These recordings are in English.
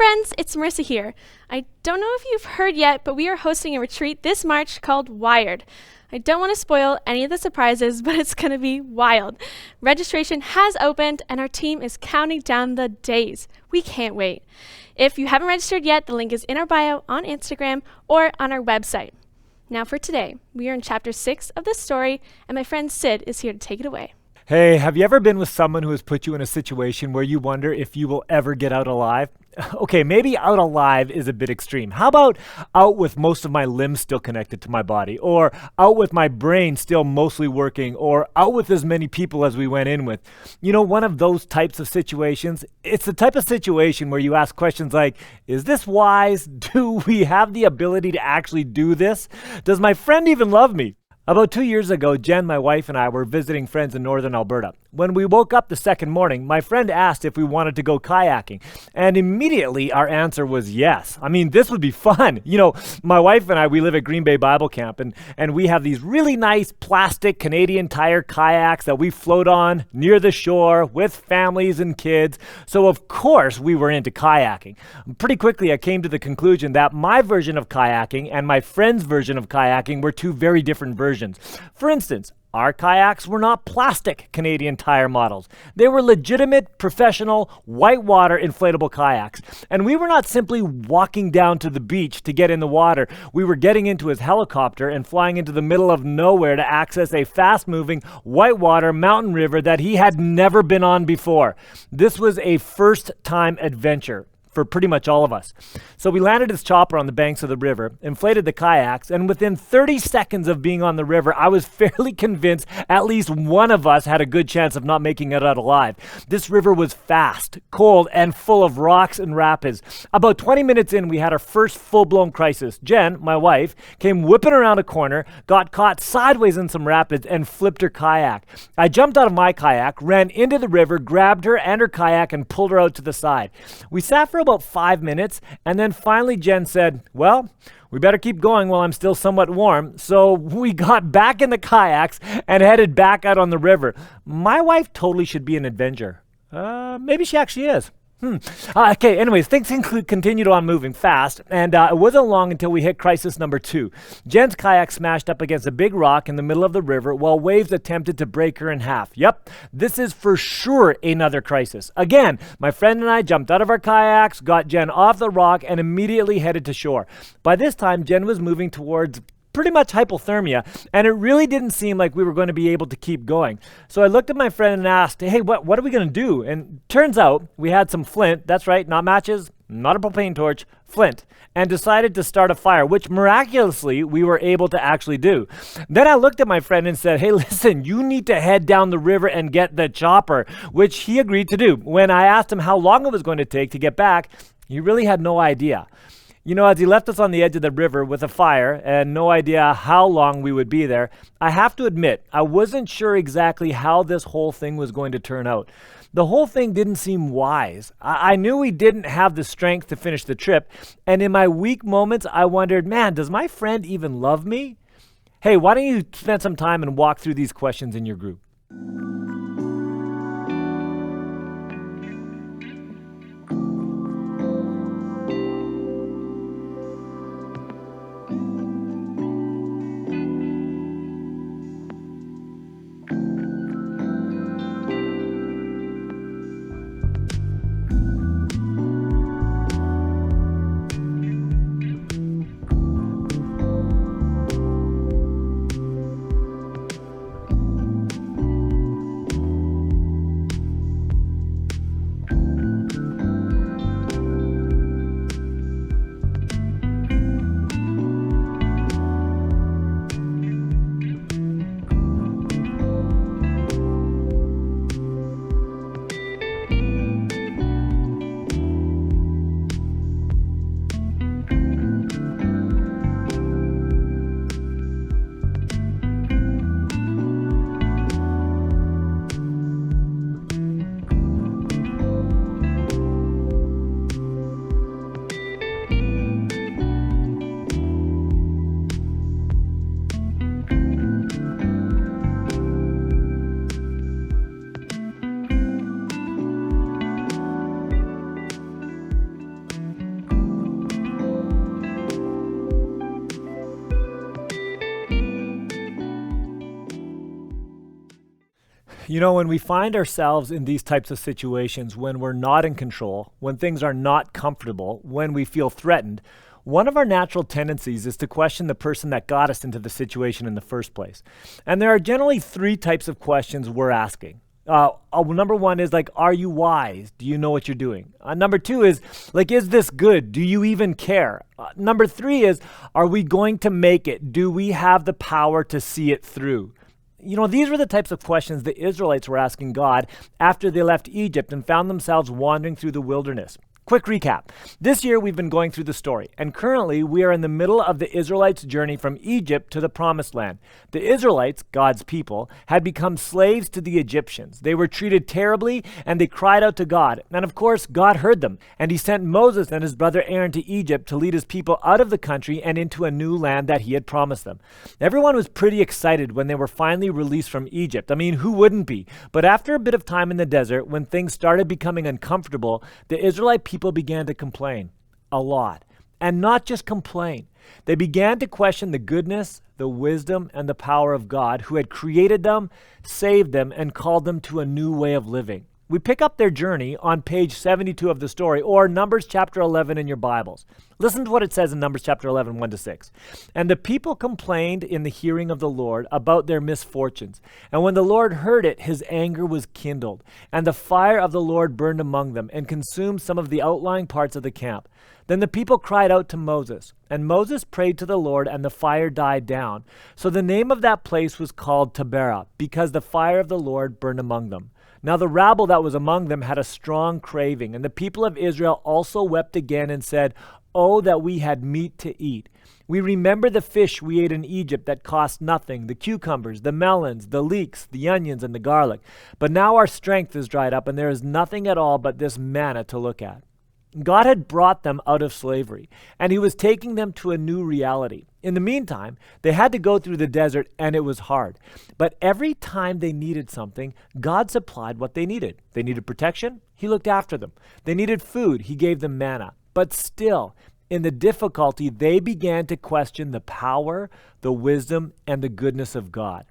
friends, it's Marissa here. I don't know if you've heard yet, but we are hosting a retreat this March called Wired. I don't want to spoil any of the surprises, but it's going to be wild. Registration has opened and our team is counting down the days. We can't wait. If you haven't registered yet, the link is in our bio on Instagram or on our website. Now for today, we are in chapter 6 of the story, and my friend Sid is here to take it away. Hey, have you ever been with someone who has put you in a situation where you wonder if you will ever get out alive? Okay, maybe out alive is a bit extreme. How about out with most of my limbs still connected to my body? Or out with my brain still mostly working? Or out with as many people as we went in with? You know, one of those types of situations, it's the type of situation where you ask questions like, is this wise? Do we have the ability to actually do this? Does my friend even love me? About 2 years ago, Jen, my wife, and I were visiting friends in northern Alberta. When we woke up the second morning, my friend asked if we wanted to go kayaking, and immediately our answer was yes. I mean, this would be fun. You know, my wife and I, we live at Green Bay Bible Camp, and we have these really nice plastic Canadian Tire kayaks that we float on near the shore with families and kids. So of course we were into kayaking. Pretty quickly, I came to the conclusion that my version of kayaking and my friend's version of kayaking were two very different versions. For instance, our kayaks were not plastic Canadian Tire models. They were legitimate, professional, whitewater inflatable kayaks. And we were not simply walking down to the beach to get in the water. We were getting into his helicopter and flying into the middle of nowhere to access a fast-moving whitewater mountain river that he had never been on before. This was a first-time adventure for pretty much all of us. So we landed his chopper on the banks of the river, inflated the kayaks, and within 30 seconds of being on the river, I was fairly convinced at least one of us had a good chance of not making it out alive. This river was fast, cold, and full of rocks and rapids. About 20 minutes in, we had our first full-blown crisis. Jen, my wife, came whipping around a corner, got caught sideways in some rapids, and flipped her kayak. I jumped out of my kayak, ran into the river, grabbed her and her kayak, and pulled her out to the side. We sat for about 5 minutes, and then finally Jen said, well, we better keep going while I'm still somewhat warm. So we got back in the kayaks and headed back out on the river. My wife totally should be an adventurer. Maybe she actually is. Okay, anyways, things continued on moving fast, and it wasn't long until we hit crisis number 2. Jen's kayak smashed up against a big rock in the middle of the river while waves attempted to break her in half. Yep, this is for sure another crisis. Again, my friend and I jumped out of our kayaks, got Jen off the rock, and immediately headed to shore. By this time, Jen was moving towards pretty much hypothermia, and it really didn't seem like we were going to be able to keep going. So I looked at my friend and asked, hey, what are we going to do? And turns out we had some flint. That's right, not matches, not a propane torch, flint, and decided to start a fire, which miraculously we were able to actually do. Then I looked at my friend and said, hey, listen, you need to head down the river and get the chopper, which he agreed to do. When I asked him how long it was going to take to get back, he really had no idea. You know, as he left us on the edge of the river with a fire and no idea how long we would be there, I have to admit, I wasn't sure exactly how this whole thing was going to turn out. The whole thing didn't seem wise. I knew we didn't have the strength to finish the trip, and in my weak moments, I wondered, man, does my friend even love me? Hey, why don't you spend some time and walk through these questions in your group? You know, when we find ourselves in these types of situations, when we're not in control, when things are not comfortable, when we feel threatened, one of our natural tendencies is to question the person that got us into the situation in the first place. And there are generally three types of questions we're asking. Number one is like, are you wise? Do you know what you're doing? Number two is like, is this good? Do you even care? Number three is, are we going to make it? Do we have the power to see it through? You know, these were the types of questions the Israelites were asking God after they left Egypt and found themselves wandering through the wilderness. Quick recap. This year we've been going through the story, and currently we are in the middle of the Israelites' journey from Egypt to the Promised Land. The Israelites, God's people, had become slaves to the Egyptians. They were treated terribly, and they cried out to God. And of course, God heard them, and he sent Moses and his brother Aaron to Egypt to lead his people out of the country and into a new land that he had promised them. Everyone was pretty excited when they were finally released from Egypt. I mean, who wouldn't be? But after a bit of time in the desert, when things started becoming uncomfortable, the Israelite people began to complain a lot. And not just complain. They began to question the goodness, the wisdom, and the power of God who had created them, saved them, and called them to a new way of living. We pick up their journey on page 72 of the story, or Numbers chapter 11 in your Bibles. Listen to what it says in Numbers chapter 11, 1-6. And the people complained in the hearing of the Lord about their misfortunes. And when the Lord heard it, his anger was kindled. And the fire of the Lord burned among them and consumed some of the outlying parts of the camp. Then the people cried out to Moses. And Moses prayed to the Lord, and the fire died down. So the name of that place was called Taberah, because the fire of the Lord burned among them. Now the rabble that was among them had a strong craving, and the people of Israel also wept again and said, "Oh, that we had meat to eat. We remember the fish we ate in Egypt that cost nothing, the cucumbers, the melons, the leeks, the onions, and the garlic. But now our strength is dried up, and there is nothing at all but this manna to look at." God had brought them out of slavery, and he was taking them to a new reality. In the meantime, they had to go through the desert, and it was hard. But every time they needed something, God supplied what they needed. They needed protection, he looked after them. They needed food, he gave them manna. But still, in the difficulty, they began to question the power, the wisdom, and the goodness of God.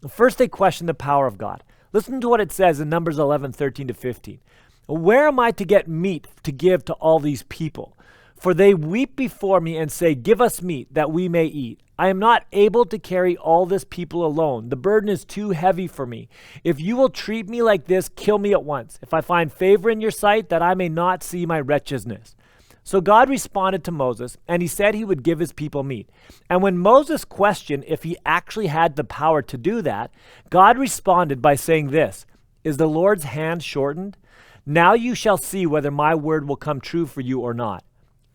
First, they questioned the power of God. Listen to what it says in Numbers 11, 13-15. "Where am I to get meat to give to all these people? For they weep before me and say, 'Give us meat that we may eat.' I am not able to carry all this people alone. The burden is too heavy for me. If you will treat me like this, kill me at once, if I find favor in your sight, that I may not see my wretchedness." So God responded to Moses, and he said he would give his people meat. And when Moses questioned if he actually had the power to do that, God responded by saying this, "Is the Lord's hand shortened? Now you shall see whether my word will come true for you or not."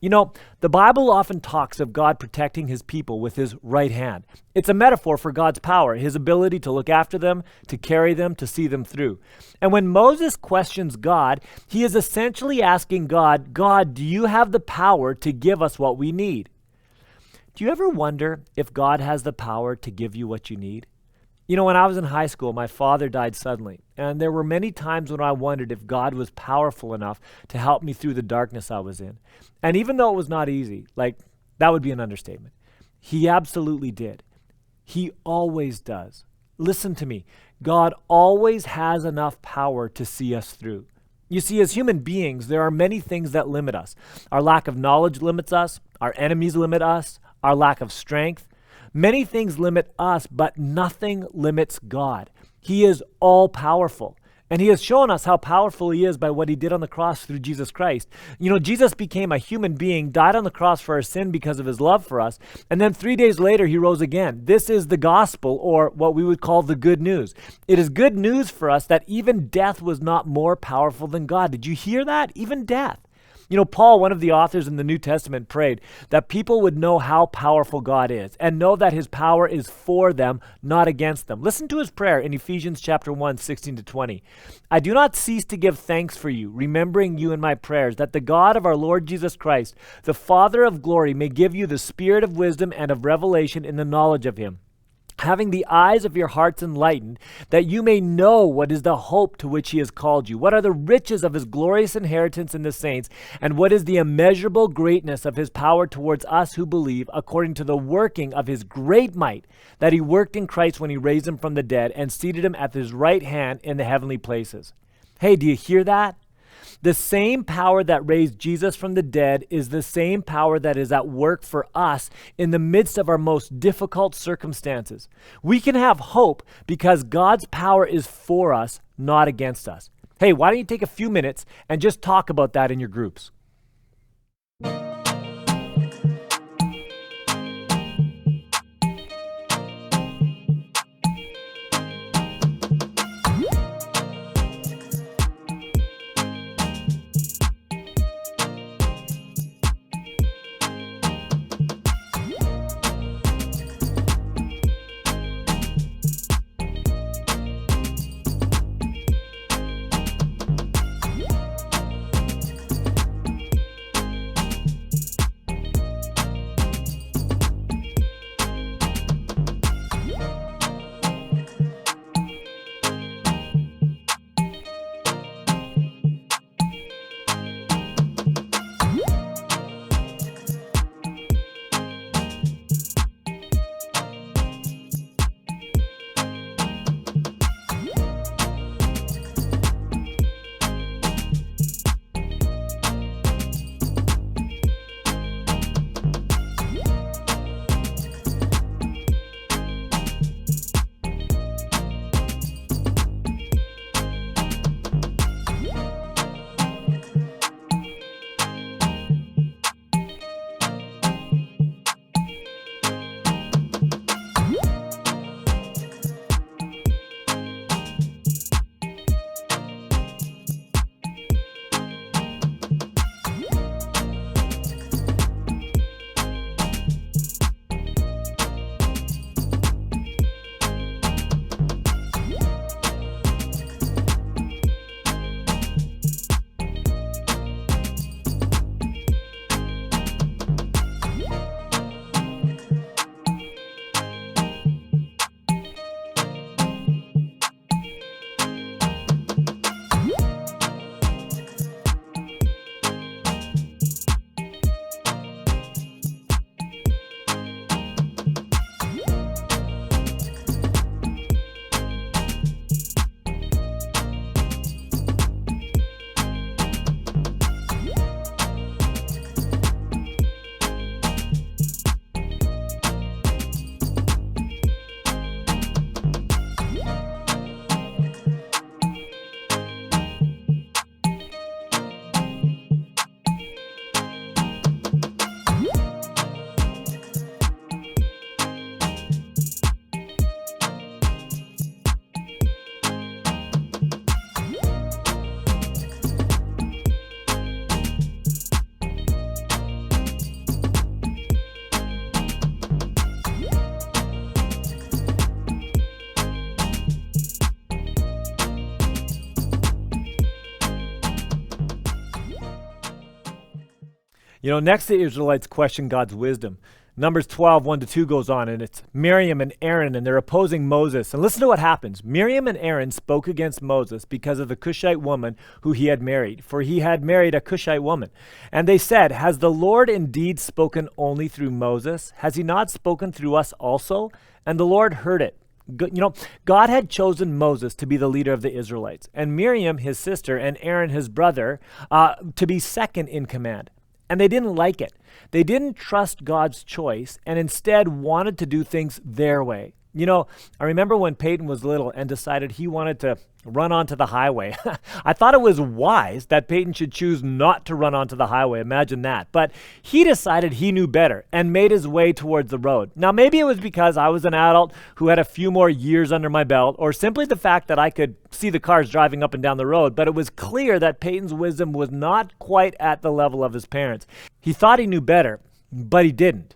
You know, the Bible often talks of God protecting his people with his right hand. It's a metaphor for God's power, his ability to look after them, to carry them, to see them through. And when Moses questions God, he is essentially asking God, "God, do you have the power to give us what we need?" Do you ever wonder if God has the power to give you what you need? You know, when I was in high school, my father died suddenly, and there were many times when I wondered if God was powerful enough to help me through the darkness I was in. And even though it was not easy, like, that would be an understatement, he absolutely did. He always does. Listen to me. God always has enough power to see us through. You see, as human beings, there are many things that limit us. Our lack of knowledge limits us. Our enemies limit us. Our lack of strength. Many things limit us, but nothing limits God. He is all-powerful. And he has shown us how powerful he is by what he did on the cross through Jesus Christ. You know, Jesus became a human being, died on the cross for our sin because of his love for us, and then 3 days later he rose again. This is the gospel, or what we would call the good news. It is good news for us that even death was not more powerful than God. Did you hear that? Even death. You know, Paul, one of the authors in the New Testament, prayed that people would know how powerful God is and know that his power is for them, not against them. Listen to his prayer in Ephesians chapter 1, 16-20. "I do not cease to give thanks for you, remembering you in my prayers, that the God of our Lord Jesus Christ, the Father of glory, may give you the spirit of wisdom and of revelation in the knowledge of him, having the eyes of your hearts enlightened, that you may know what is the hope to which he has called you, what are the riches of his glorious inheritance in the saints, and what is the immeasurable greatness of his power towards us who believe, according to the working of his great might, that he worked in Christ when he raised him from the dead and seated him at his right hand in the heavenly places. Hey, do you hear that? The same power that raised Jesus from the dead is the same power that is at work for us in the midst of our most difficult circumstances. We can have hope because God's power is for us, not against us. Hey, why don't you take a few minutes and just talk about that in your groups? Next the Israelites question God's wisdom. Numbers 12, 1-2 goes on, and it's Miriam and Aaron, and they're opposing Moses. And listen to what happens. Miriam and Aaron spoke against Moses because of the Cushite woman who he had married, for he had married a Cushite woman. And they said, "Has the Lord indeed spoken only through Moses? Has he not spoken through us also?" And the Lord heard it. God had chosen Moses to be the leader of the Israelites, and Miriam, his sister, and Aaron, his brother, to be second in command. And they didn't like it. They didn't trust God's choice and instead wanted to do things their way. I remember when Peyton was little and decided he wanted to run onto the highway. I thought it was wise that Peyton should choose not to run onto the highway. Imagine that. But he decided he knew better and made his way towards the road. Now, maybe it was because I was an adult who had a few more years under my belt, or simply the fact that I could see the cars driving up and down the road, but it was clear that Peyton's wisdom was not quite at the level of his parents. He thought he knew better, but he didn't.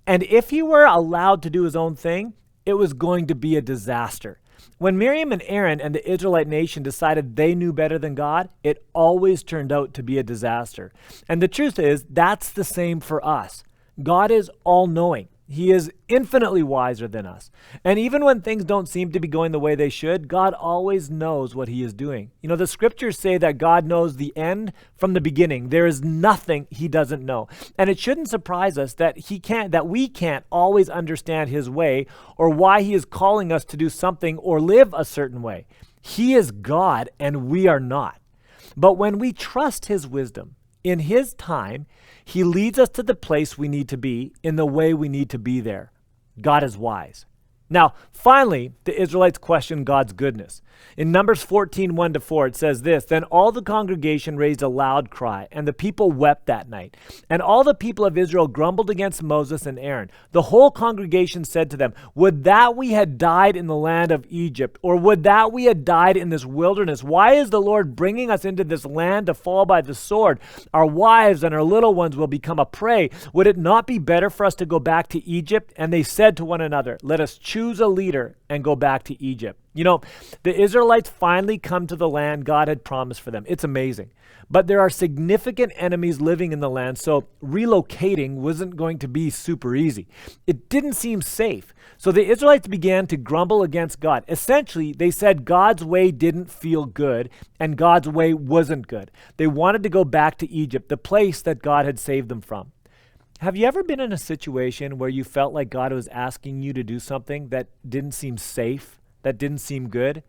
And if he were allowed to do his own thing, it was going to be a disaster. When Miriam and Aaron and the Israelite nation decided they knew better than God, it always turned out to be a disaster. And the truth is, that's the same for us. God is all-knowing. He is infinitely wiser than us. And even when things don't seem to be going the way they should, God always knows what he is doing. You know, the scriptures say that God knows the end from the beginning. There is nothing he doesn't know. And it shouldn't surprise us that we can't always understand his way or why he is calling us to do something or live a certain way. He is God and we are not. But when we trust his wisdom, in his time, he leads us to the place we need to be in the way we need to be there. God is wise. Now, finally, the Israelites questioned God's goodness. In Numbers 14, 1-4, it says this, "Then all the congregation raised a loud cry, and the people wept that night. And all the people of Israel grumbled against Moses and Aaron. The whole congregation said to them, 'Would that we had died in the land of Egypt, or would that we had died in this wilderness? Why is the Lord bringing us into this land to fall by the sword? Our wives and our little ones will become a prey. Would it not be better for us to go back to Egypt?' And they said to one another, 'Let us choose a leader and go back to Egypt.'" You know, the Israelites finally come to the land God had promised for them. It's amazing. But there are significant enemies living in the land, so relocating wasn't going to be super easy. It didn't seem safe. So the Israelites began to grumble against God. Essentially, they said God's way didn't feel good and God's way wasn't good. They wanted to go back to Egypt, the place that God had saved them from. Have you ever been in a situation where you felt like God was asking you to do something that didn't seem safe, that didn't seem good?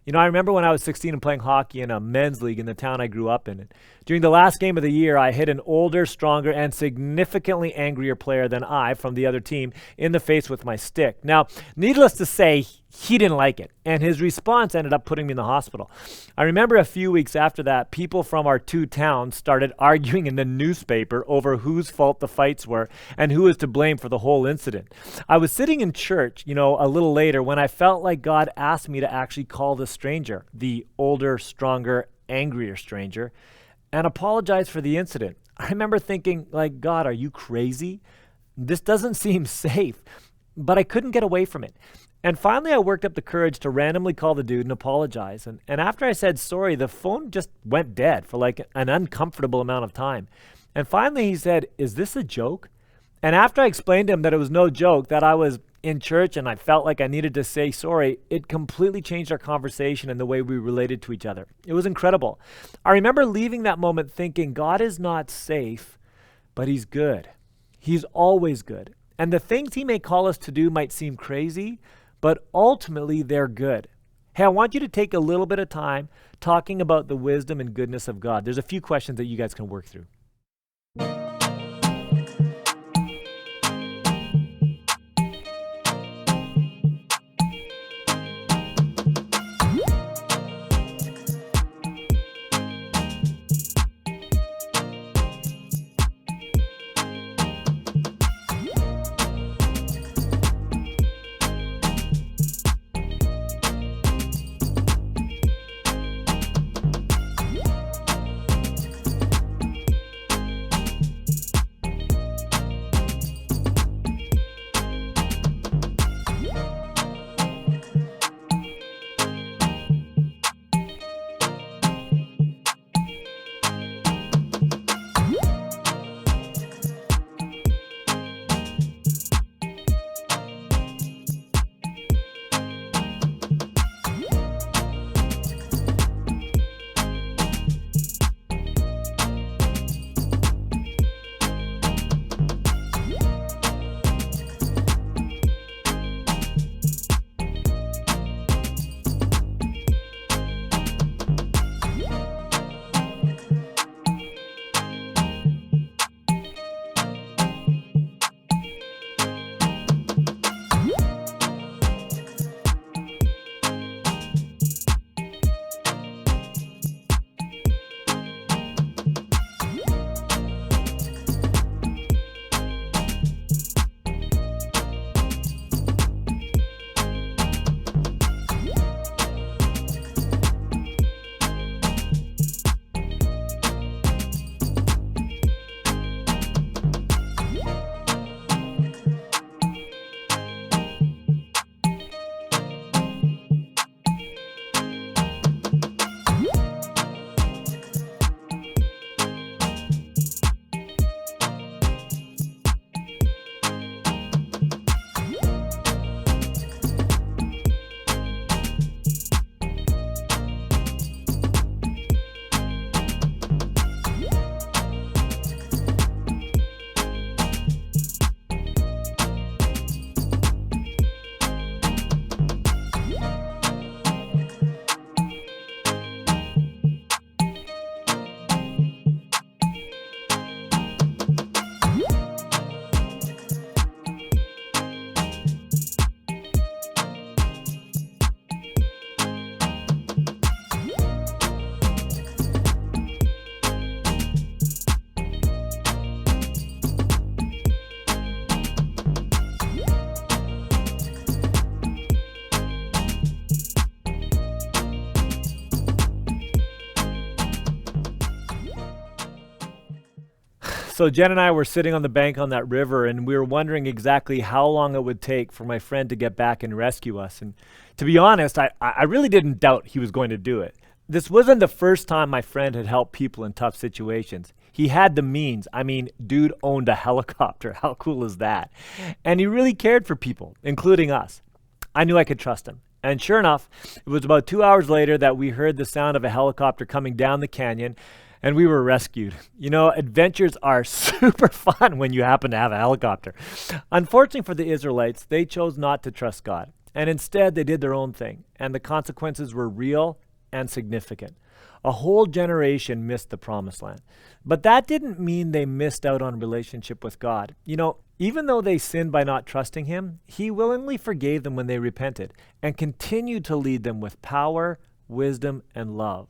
You know, I remember when I was 16 and playing hockey in a men's league in the town I grew up in. During the last game of the year, I hit an older, stronger, and significantly angrier player than I from the other team in the face with my stick. Now, needless to say, he didn't like it, and his response ended up putting me in the hospital. I remember a few weeks after that, people from our two towns started arguing in the newspaper over whose fault the fights were and who was to blame for the whole incident. I was sitting in church, a little later when I felt like God asked me to actually call the stranger, the older, stronger, angrier stranger, and apologize for the incident. I remember thinking, like, God, are you crazy? This doesn't seem safe, but I couldn't get away from it. And finally, I worked up the courage to randomly call the dude and apologize. And after I said sorry, the phone just went dead for like an uncomfortable amount of time. And finally, he said, "Is this a joke?" And after I explained to him that it was no joke, that I was in church and I felt like I needed to say sorry, it completely changed our conversation and the way we related to each other. It was incredible. I remember leaving that moment thinking, God is not safe, but he's good. He's always good. And the things he may call us to do might seem crazy, but ultimately they're good. Hey, I want you to take a little bit of time talking about the wisdom and goodness of God. There's a few questions that you guys can work through. So Jen and I were sitting on the bank on that river, and we were wondering exactly how long it would take for my friend to get back and rescue us. And to be honest, I really didn't doubt he was going to do it. This wasn't the first time my friend had helped people in tough situations. He had the means. I mean, dude owned a helicopter. How cool is that? And he really cared for people, including us. I knew I could trust him. And sure enough, it was about 2 hours later that we heard the sound of a helicopter coming down the canyon, and we were rescued. You know, adventures are super fun when you happen to have a helicopter. Unfortunately for the Israelites, they chose not to trust God, and instead they did their own thing, and the consequences were real and significant. A whole generation missed the promised land. But that didn't mean they missed out on relationship with God. You know, even though they sinned by not trusting him, he willingly forgave them when they repented and continued to lead them with power, wisdom, and love.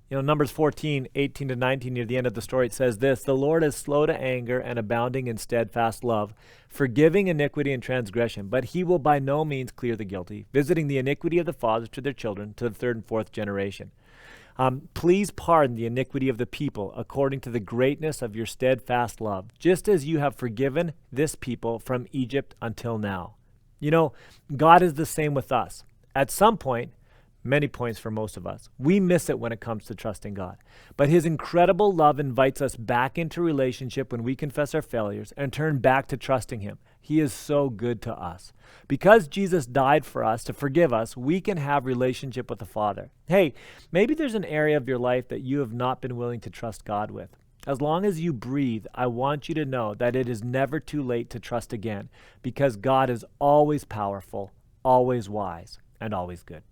You know, Numbers 14:18-19, near the end of the story, it says this: "The Lord is slow to anger and abounding in steadfast love, forgiving iniquity and transgression, but he will by no means clear the guilty, visiting the iniquity of the fathers to their children, to the third and fourth generation. Please pardon the iniquity of the people according to the greatness of your steadfast love, just as you have forgiven this people from Egypt until now." You know, God is the same with us. At some point, many points for most of us, we miss it when it comes to trusting God. But his incredible love invites us back into relationship when we confess our failures and turn back to trusting him. He is so good to us. Because Jesus died for us to forgive us, we can have relationship with the Father. Hey, maybe there's an area of your life that you have not been willing to trust God with. As long as you breathe, I want you to know that it is never too late to trust again, because God is always powerful, always wise, and always good.